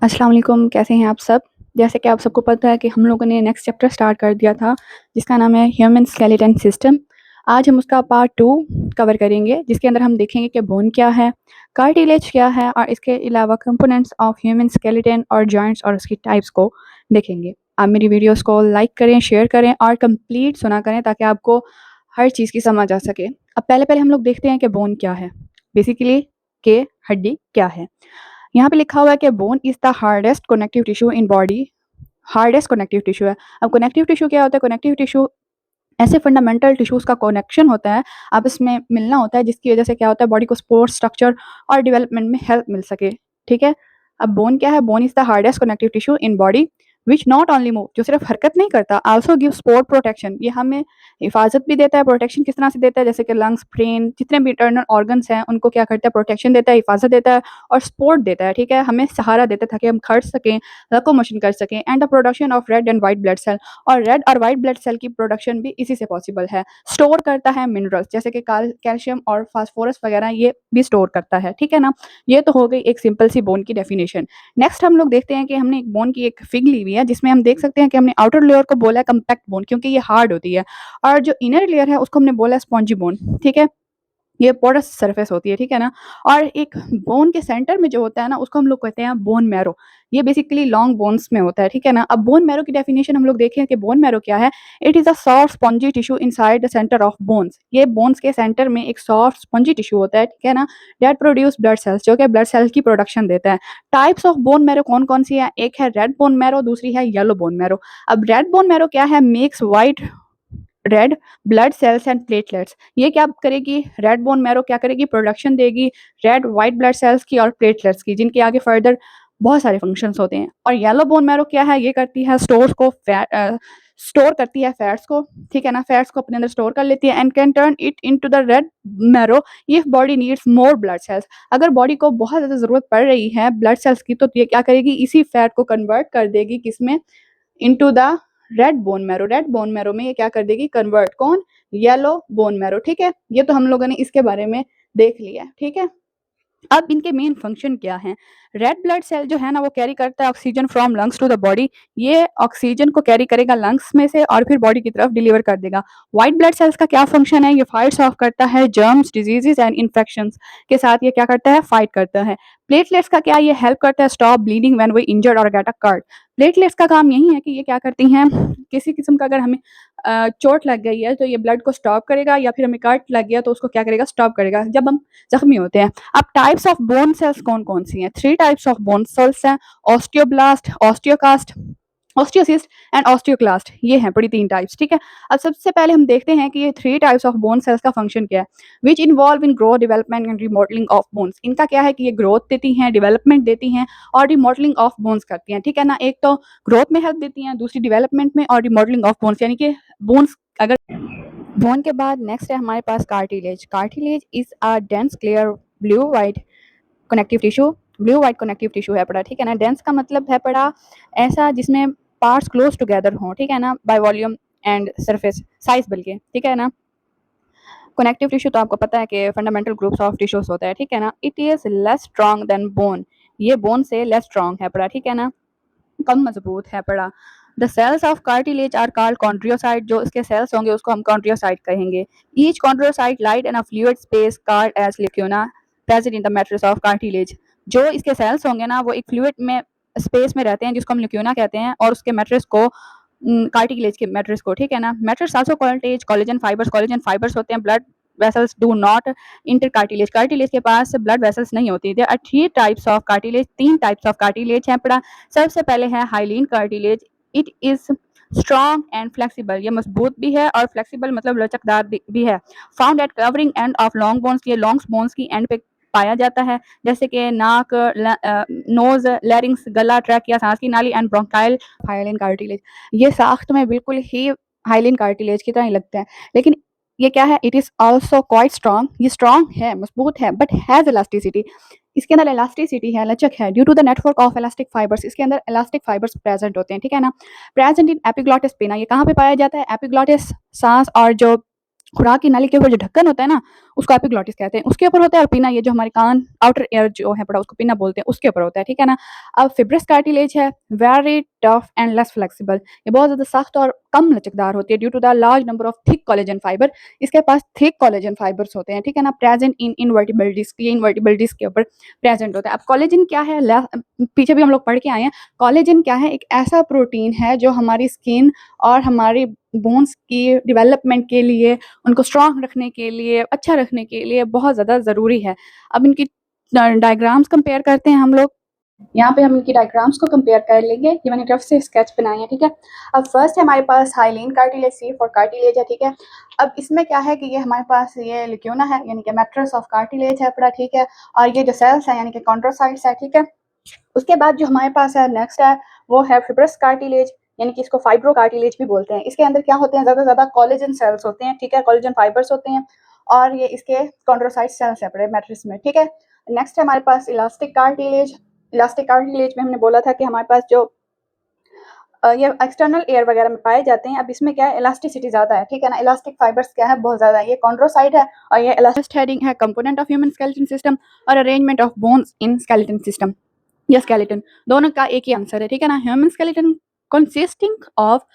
अस्सलाम वालेकुम, कैसे हैं आप सब? जैसे कि आप सबको पता है कि हम लोगों ने नेक्स्ट चैप्टर स्टार्ट कर दिया था, जिसका नाम है ह्यूमन स्केलेटन सिस्टम। आज हम उसका पार्ट 2 कवर करेंगे, जिसके अंदर हम देखेंगे कि बोन क्या है, कार्टिलेज क्या है और इसके अलावा कंपोनेंट्स ऑफ ह्यूमन स्केलेटन और जॉइंट्स और उसकी टाइप्स को देखेंगे। आप मेरी वीडियोस को लाइक करें, शेयर करें और कंप्लीट सुना करें ताकि आपको हर चीज़ की समझ आ सके। अब पहले-पहले हम लोग देखते हैं कि बोन क्या है, बेसिकली कि हड्डी क्या है। यहाँ पे लिखा हुआ है कि bone is the hardest connective tissue in body. Hardest connective tissue है। अब कनेक्टिव टिश्यू क्या होता है? कनेक्टिव टिश्यू ऐसे फंडामेंटल टिश्यूज़ का कनेक्शन होता है, आपस में मिलना होता है, जिसकी वजह से क्या होता है, बॉडी को सपोर्ट, स्ट्रक्चर और डेवलपमेंट में हेल्प मिल सके। ठीक है? अब बोन क्या है? Bone is the hardest connective tissue in body which not only move, जो सिर्फ हरकत नहीं करता, आल्सो गिव सपोर्ट प्रोटेक्शन। ये हमें हिफाजत भी देता है। प्रोटेक्शन किस तरह से देता है? जैसे कि लंग्स, ब्रेन, जितने भी इंटरनल ऑर्गन्स हैं उनको क्या करता है? प्रोटेक्शन देता है, हिफाजत देता है और सपोर्ट देता है। ठीक है? हमें सहारा देता है ताकि हम खड़ सकें, लोकोमोशन कर सकें। And the production of red and white blood cell, और रेड और वाइट ब्लड सेल की प्रोडक्शन भी इसी से पॉसिबल है। स्टोर करता है मिनरल्स जैसे कि कैल्शियम और फास्फोरस वगैरह, ये भी स्टोर करता है। ठीक है ना? ये तो हो गई एक सिंपल सी बोन की डेफिनेशन। नेक्स्ट हम लोग देखते हैं कि हमने एक बोन की एक फिग ली हुई है, जिसमें हम देख सकते हैं कि हमने आउटर लेयर को बोला है कम्पैक्ट बोन, क्योंकि ये हार्ड होती है, और जो इनर लेयर है उसको हमने बोला है स्पॉन्जी बोन। ठीक है? ये पोरस सरफेस होती है, ठीक है ना? और एक बोन के सेंटर में जो होता है ना, उसको हम लोग कहते हैं बोन मैरो। ये बेसिकली लॉन्ग बोन्स में होता है, ठीक है ना? अब बोन मैरो की डेफिनेशन हम लोग देखें कि बोन मैरो क्या है? It is a soft spongy tissue inside the centre of bones. ये बोन्स के सेंटर में एक सॉफ्ट स्पंजी टिश्यू होता है, ठीक है ना? दैट प्रोड्यूस ब्लड सेल्स, जो कि ब्लड सेल्स की प्रोडक्शन देता है। टाइप्स ऑफ बोन मैरो कौन-कौन सी है? एक है रेड बोन मैरो, दूसरी है येलो बोन मैरो। अब रेड बोन मैरो क्या है? Makes white red blood cells and platelets. ये क्या करेगी? रेड बोन मैरो क्या करेगी? प्रोडक्शन देगी रेड व्हाइट ब्लड सेल्स की और प्लेटलेट्स की, जिनके आगे फर्दर बहुत सारे फंक्शंस होते हैं। और येलो बोन मैरो क्या है? ये करती है स्टोर करती है फैट्स को, ठीक है ना? फैट्स को अपने अंदर स्टोर कर लेती है and can turn it into the red marrow if body needs more blood cells. अगर बॉडी को बहुत ज़्यादा ज़रूरत पड़ रही है ब्लड सेल्स की, तो ये क्या करेगी? इसी फैट को कन्वर्ट कर देगी किसमें? Into the red bone marrow. Red bone marrow में ये क्या कर देगी? कन्वर्ट। कौन? Yellow bone marrow. ठीक है? ये तो हम लोगों ने इसके बारे में देख लिया, ठीक है? अब इनके मेन फंक्शन क्या हैं? रेड ब्लड सेल जो है ना, वो कैरी करता है oxygen from lungs to the body. ये ऑक्सीजन को कैरी करेगा लंग्स में से और फिर बॉडी की तरफ डिलीवर कर देगा। व्हाइट ब्लड सेल्स का क्या फंक्शन है? ये फाइट्स ऑफ करता है जर्म्स, डिजीजेस एंड इन्फेक्शंस के साथ। ये क्या करता है? फाइट करता है। प्लेटलेट्स का क्या? ये हेल्प करता है stop bleeding when we injured और गेट अ कट। प्लेटलेट्स का काम यही है कि ये क्या करती हैं, किसी किस्म का अगर हमें चोट लग गई है तो ये ब्लड को स्टॉप करेगा, या फिर हमें कट लग गया तो उसको क्या करेगा? स्टॉप करेगा जब हम जख्मी होते हैं। अब टाइप्स ऑफ बोन सेल्स कौन-कौन सी हैं? 3 टाइप्स ऑफ बोन सेल्स हैं, ऑस्टियोब्लास्ट, ऑस्टियोकास्ट, ऑस्टियोसिस्ट एंड ऑस्टियोक्लास्ट। ये हैं पूरी 3 टाइप्स, ठीक है? अब सबसे पहले हम देखते हैं कि ये 3 टाइप्स ऑफ बोन सेल्स का फंक्शन क्या है, which involve in growth, development and remodelling of bones. इनका क्या है कि ये ग्रोथ देती हैं, डेवलपमेंट देती हैं और रिमॉडलिंग ऑफ बोन्स करती हैं, ठीक है ना? एक तो ग्रोथ में हेल्प देती हैं, दूसरी डेवलपमेंट में और रिमॉडलिंग ऑफ बोन्स, यानी कि बोन्स अगर बोन के बाद नेक्स्ट है हमारे पास cartilage. Cartilage is a dense clear blue white connective tissue. Blue white connective tissue है पड़ा, ठीक है ना? डेंस का मतलब है पड़ा ऐसा जिसमें पार्ट्स क्लोज टुगेदर हों, ठीक है ना? By volume and surface size बल्कि, ठीक है ना? कनेक्टिव टिश्यू तो आपको पता है कि फंडामेंटल ग्रुप्स ऑफ टिश्यूज होता है, ठीक है ना? It is less strong than bone. ये बोन से लेस स्ट्रॉन्ग है पड़ा, ठीक है ना? कम मजबूत है पड़ा। The cells of cartilage are called chondrocyte. जो इसके सेल्स होंगे उसको हम कॉन्ड्रियोसाइट कहेंगे। Each chondrocyte light in a fluid space called as lacuna present in the matrix of cartilage. जो इसके सेल्स होंगे ना, वो एक फ्लूइड में स्पेस में रहते हैं, जिसको हम ल्यूक्यूना कहते हैं, और उसके मैट्रिक्स को कार्टिलेज के मैट्रिक्स को, ठीक है ना? Matrix also called collagen fibres होते हैं। Blood vessels do not enter cartilage. Cartilage के पास ब्लड वेसल्स नहीं होती। There are 3 types of cartilage. 3 types of cartilage हैं पड़ा। सबसे पहले है hyaline cartilage. It is strong and flexible. ये मजबूत भी है और फ्लेक्सिबल मतलब लचकदार भी है। Found at covering end of long bones. ये लॉन्ग बोन्स की एंड पे पाया जाता है, जैसे कि नाक, नोज, लैरिंग्स, गला, ट्रैकिया, सांस की नाली एंड ब्रोंकाइल। हाइलीन कार्टिलेज ये साख्त में बिल्कुल ही हाइलीन कार्टिलेज की तरह ही लगता है, लेकिन ये क्या है? It is also quite strong. ये स्ट्रॉन्ग है, मजबूत है, बट हैज़ इलास्टिसिटी। इसके अंदर इलास्टिसिटी है, लचक है, due to the network of elastic fibres. इसके अंदर इलास्टिक फाइबर्स प्रेजेंट होते हैं, ठीक है ना? प्रेजेंट इन एपिग्लॉटिस पिना। ये कहाँ पे पाया जाता है? एपिग्लॉटिस सांस और जो खुराक की नाली के ऊपर जो ढक्कन होता है ना, उसको एपिग्लॉटिस कहते हैं। उसके ऊपर होता है, और पिना ये जो हमारे कान आउटर एयर जो है बड़ा, उसको पिना बोलते हैं, उसके ऊपर होता है, ठीक है ना। अब फिब्रस कार्टिलेज है very tough and less flexible, ये बहुत ज़्यादा सख्त और कम लचकदार होती है due to the large number of thick collagen fibre. इसके पास थिक कोलेजन फाइबर्स होते हैं, ठीक है ना, प्रेजेंट इन इनवर्टिबल डिस्क, ये इनवर्टिबल डिस्क के ऊपर प्रेजेंट होता है। अब कोलेजन क्या है, पीछे भी हम लोग पढ़ के आए हैं। कोलेजन क्या है, एक ऐसा प्रोटीन है जो हमारी स्किन और हमारी बोन्स की डेवलपमेंट के लिए, उनको स्ट्रॉन्ग रखने के लिए, अच्छा रखने के लिए बहुत ज़्यादा ज़रूरी है। अब इनकी डायग्राम्स कंपेयर करते हैं हम लोग। यहाँ पे हम इनकी डायग्राम्स को कंपेयर कर लेंगे। ये मैंने रफ से स्केच बनाए हैं, ठीक है। अब फर्स्ट है हमारे पास hyaline cartilage, C for cartilage है, ठीक है। अब इसमें क्या है कि ये हमारे पास ये लिक्यूना है, यानी कि मैट्रेस ऑफ कार्टिलेज है पूरा, ठीक है। और ये जो सेल्स है यानी कि कॉन्ड्रोसाइट्स है, ठीक है। उसके बाद जो हमारे पास है नेक्स्ट है वो है फिब्रस कार्टिलेज, यानी कि इसको फाइब्रो कार्टिलेज भी बोलते हैं। इसके अंदर क्या होते हैं, ज़्यादा से ज़्यादा कोलेजन सेल्स होते हैं, ठीक है, कोलेजन फाइबर्स होते हैं, और ये इसके कॉन्ड्रोसाइट सेल्स है पूरे मैट्रिक्स में, ठीक है। नेक्स्ट है हमारे पास इलास्टिक कार्टिलेज। इलास्टिक कार्टिलेज में हमने बोला था कि हमारे पास जो ये एक्सटर्नल एयर वगैरह में पाए जाते हैं। अब इसमें क्या है, इलास्टिसिटी ज़्यादा है, ठीक है ना, इलास्टिक फाइबर्स क्या है, बहुत ज़्यादा है। ये कॉन्ड्रोसाइट है और ये इलास्टिक हेडिंग है, component of human skeleton system और arrangement of bones in skeleton system. या स्केलेटन, दोनों का एक ही आंसर है, ठीक है ना। Human skeleton consisting of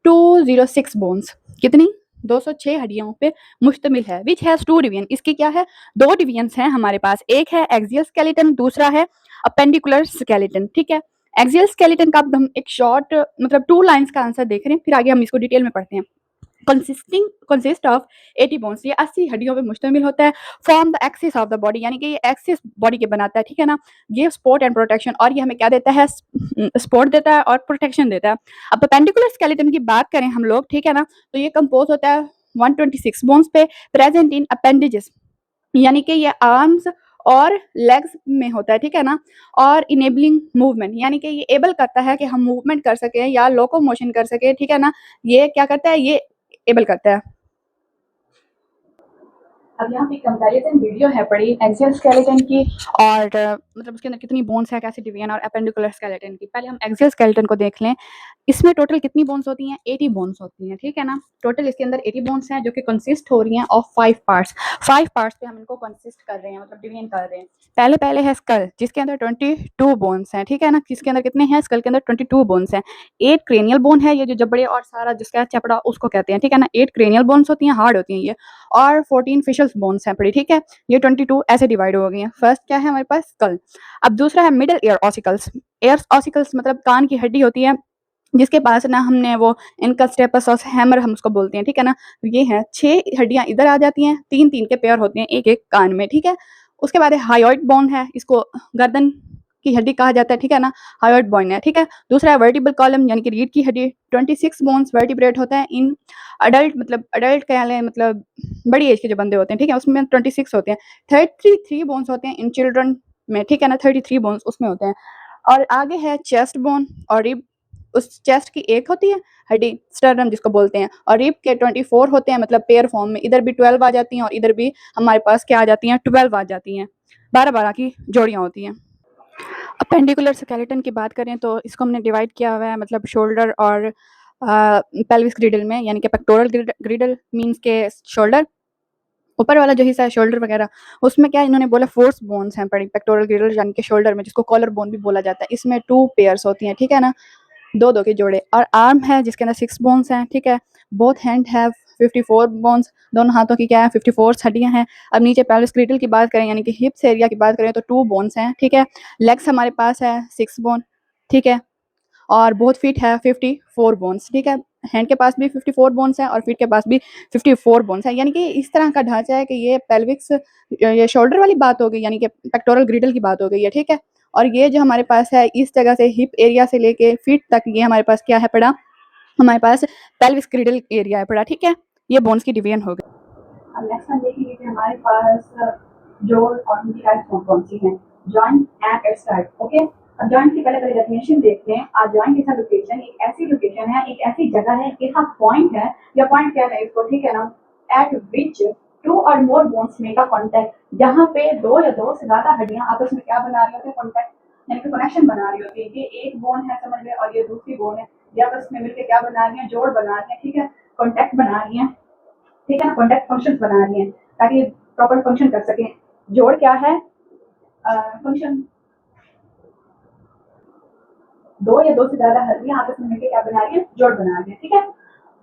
206 bones, कितनी 206 हड्डियों पे मुश्तमिल है, विच हैज टू डिवीजन, इसकी क्या है, दो डिवीजन्स हैं हमारे पास, एक है एक्सियल स्केलेटन, दूसरा है अपेंडिकुलर स्केलेटन, ठीक है। एक्सियल स्केलेटन का हम एक शॉर्ट मतलब 2 लाइंस का आंसर देख रहे हैं, फिर आगे हम इसको डिटेल में पढ़ते हैं। कंसिस्ट ऑफ 80 बोन्स, ये 80 हड्डियों पे मुश्तमिल होता है। Form the axis of the body, यानी कि ये एक्सिस बॉडी के बनाता है, ठीक है ना। गिव सपोर्ट एंड प्रोटेक्शन, और ये हमें क्या देता है, सपोर्ट देता है और प्रोटेक्शन देता है। अब पेंडिकुलर स्केलेटन की बात करें हम लोग, ठीक है ना, तो ये कंपोज होता है 126 बोन्स पे, प्रेजेंट इन अपेंडेजेस, यानी कि ये आर्म्स और लेग्स में होता है, ठीक है ना। और इनेबलिंग मूवमेंट, यानी कि ये एबल करता है कि हम मूवमेंट कर सकें या लोकोमोशन कर सकें, ठीक है ना। ये क्या करता है, ये एबल करता है। अब यहाँ पे कंपैरिजन वीडियो है पड़ी एक्सियल स्केलेटन की और मतलब उसके अंदर कितनी बोन्स है, कैसे डिवीजन, और एपेंडिकुलर स्केलेटन की। पहले हम एक्सियल स्केलेटन को देख लें। इसमें टोटल कितनी बोन्स होती हैं, 80 बोन्स होती हैं, ठीक है ना। टोटल इसके अंदर 80 बोन्स हैं जो कि कंसिस्ट हो रही हैं ऑफ 5 पार्ट्स। 5 पार्ट्स पे हम इनको कंसिस्ट कर रहे हैं, मतलब डिवीजन कर रहे हैं। पहले है स्कल, जिसके अंदर 22 बोन्स हैं, ठीक है ना। किसके अंदर कितने हैं, स्कल के अंदर 22 बोन्स हैं। 8 क्रेनियल बोन है, ये जो जबड़े और सारा जिसका चपड़ा उसको कहते हैं, ठीक है ना। 8 क्रेनियल बोन्स होती हैं, हार्ड होती हैं ये, और 14 फिशल बोन्स हैं पड़ी, ठीक है। ये 22 ऐसे डिवाइड हो गई हैं। फर्स्ट क्या है हमारे पास, स्कल। अब दूसरा है middle ear ossicles. Ear ossicles मतलब कान की हड्डी होती है, जिसके पास ना हमने वो इनकस्टेपस हैमर हम उसको बोलते हैं, ठीक है ना। ये है 6 हड्डियां इधर आ जाती हैं, 3-3 के पेयर होते हैं एक एक कान में, ठीक है। उसके बाद हायोइड बोन है, इसको गर्दन की हड्डी कहा जाता है, ठीक है ना। हायोइड बोन है, ठीक है। दूसरा है वर्टिब्रल कॉलम, यानी कि रीढ़ की हड्डी। 26 बोन्स वर्टिब्रेट होता है इन अडल्ट, मतलब अडल्ट कह लें, मतलब बड़ी एज के जो बंदे होते हैं, ठीक है, उसमें 26 होते हैं। 33 बोन्स होते हैं इन चिल्ड्रन में, ठीक है ना। 33 बोन्स उसमें होते हैं। और आगे है चेस्ट बोन और रिब, उस चेस्ट की एक होती है हड्डी, स्टर्नम जिसको बोलते हैं, और रिब के 24 होते हैं, मतलब पेयर फॉर्म में। इधर भी 12 आ जाती हैं और इधर भी हमारे पास क्या आ जाती हैं, 12 आ जाती हैं। 12-12 की जोड़ियाँ होती हैं। अपेंडिकुलर स्केलेटन की बात करें तो इसको हमने डिवाइड किया हुआ है, मतलब शोल्डर और पेल्विस ग्रिडल में, यानी कि पेक्टोरल ग्रिडल मीन्स के शोल्डर, ऊपर वाला जो हिस्सा है शोल्डर वगैरह, उसमें क्या इन्होंने बोला फोर्स बोन्स हैं पड़ी, पेक्टोरल ग्रिडल यानी कि शोल्डर में, जिसको कॉलर बोन भी बोला जाता है। इसमें 2 पेयर्स होती हैं, ठीक है ना, 2-2 के जोड़े। और आर्म है जिसके अंदर 6 बोन्स हैं, ठीक है। बोथ हैंड हैव 54 बोन्स, दोनों हाथों की क्या है, 54 हड्डियां हैं। अब नीचे पेल्विस ग्रिडल की बात करें, यानी कि हिप्स एरिया की बात करें, तो 2 बोन्स हैं, ठीक है। लेग्स हमारे पास है 6 बोन, ठीक है। और बोथ फीट है 54 बोन्स, ठीक है। हैंड के पास भी 54 बोन्स हैं और फीट के पास भी 54 बोन्स हैं। यानी कि इस तरह का ढांचा है कि ये पेल्विक्स, ये शोल्डर वाली बात हो गई, यानी कि पेक्टोरल ग्रिडल की बात हो गई है, ठीक है। और ये जो हमारे पास है इस जगह से हिप एरिया से लेके फीट तक, ये हमारे पास क्या है पड़ा, हमारे पास पेल्विस ग्रिडल एरिया है पड़ा, ठीक है। ये बोन्स की डिवीजन हो गई। अब नेक्स्ट हम देखेंगे कि हमारे पास जोड़ और उनकी टाइप्स कौन सी हैं, joint and it's type, okay. अब जॉइंट की पहले डेफिनेशन देखते हैं। आज जॉइंट इज अ लोकेशन, एक ऐसी लोकेशन है, एक ऐसी जगह है, एक पॉइंट है, या पॉइंट क्या है इसको, ठीक है ना, एट विच 2 और मोर बोन्स मेक अ कॉन्टैक्ट, जहाँ पे 2 या 2 से ज्यादा हड्डियां आपस में क्या बना रही होती है, कॉन्टैक्ट, यानी कि कनेक्शन बना रही होती है। ये एक बोन है समझ लें और ये दूसरी बोन है, ये आपस में मिलकर क्या बना रही है, जोड़ बना रही है, ठीक है, कॉन्टैक्ट बना रही है। ठीक है ना, कॉन्टैक्ट फंक्शंस बना रही हैं ताकि प्रॉपर फंक्शन कर सकें। जोड़ क्या है? फंक्शन दो या दो से ज्यादा हस्तियां आपस में मिलकर क्या बना रही है? जोड़ बना रही है। ठीक है,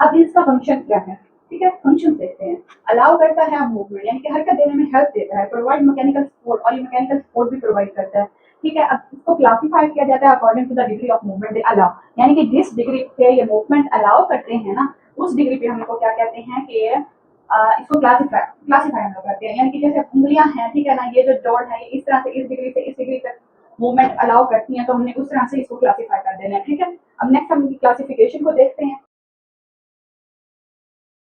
अब इसका फंक्शन क्या है? ठीक है, फंक्शन देखते हैं। अलाउ करता है मूवमेंट, यानी कि हरकत देने में हेल्प देता है। प्रोवाइड मैकेनिकल सपोर्ट, और ये मैकेनिकल सपोर्ट भी प्रोवाइड करता है। ठीक है, अब इसको क्लासिफाई किया जाता है according to the degree of movement they allow, यानी कि जिस डिग्री पे ये मूवमेंट अलाउ करते हैं ना, उस डिग्री पे हम लोग को क्या कहते हैं कि इसको क्लासिफाई हम लोग करते हैं। यानी कि जैसे उंगलियां हैं, ठीक है ना, ये जो डॉट है इस तरह से इस डिग्री से इस डिग्री तक मूवमेंट अलाउ करती हैं, तो हमने उस तरह से इसको क्लासिफाई कर देना है। ठीक है, अब नेक्स्ट हम क्लासिफिकेशन को देखते हैं।